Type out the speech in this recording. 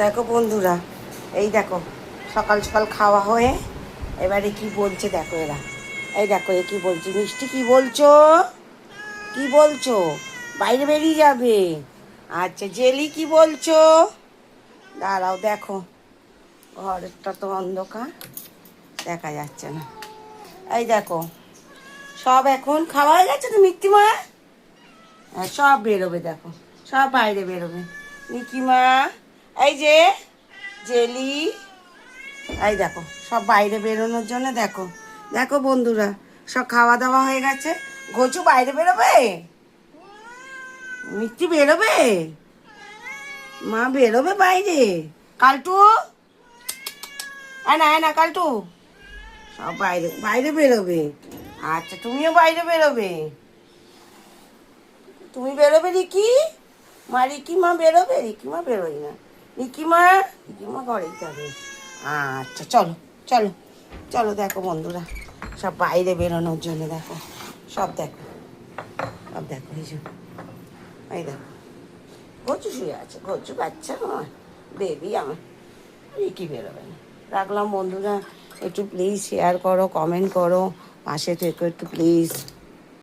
দেখো বন্ধুরা, এই দেখো সকাল সকাল খাওয়া হয়ে এবারে কি বলছে দেখো এরা। এই দেখো এ কি বলছে, মিষ্টি কি বলছো, কি বলছো? বাইরে বেরিয়ে যাবে। আচ্ছা জেলি কি বলছো? দাঁড়াও দেখো, ঘরটা তো অন্ধকার, দেখা যাচ্ছে না। এই দেখো সব এখন খাওয়া হয়ে গেছে তো মিত্তিমা। হ্যাঁ সব বেরোবে দেখো, সব বাইরে বেরোবে। নিকিমা, এই যে জেলি, এই দেখো সব বাইরে বেরোনোর জন্য দেখো। দেখো বন্ধুরা, সব খাওয়া দাওয়া হয়ে গেছে। গোচু বাইরে বেরোবে, মিষ্টি বেরোবে, মা বেরোবে বাইরে। কালটু, আয় না আয় না কালটু, সব বাইরে বাইরে বেরোবে। আচ্ছা তুমিও বাইরে বেরোবে, তুমি বেরোবে রিকি? রিকিমা বেরোবে? রিকিমা বেরোই না। রিকিমা, রিকিমা ঘরেই যাবে। আচ্ছা চলো চলো চলো। দেখো বন্ধুরা, সব বাইরে বেরোনোর জন্য দেখো, সব দেখো, সব দেখো এই যে, এই দেখো ঘচু শুয়ে আছে, ঘচু বাচ্চা আমার, বেবি আমার। রিকি বেরোবে না। রাখলাম বন্ধুরা, একটু প্লিজ শেয়ার করো, কমেন্ট করো, পাশে থেকো একটু প্লিজ।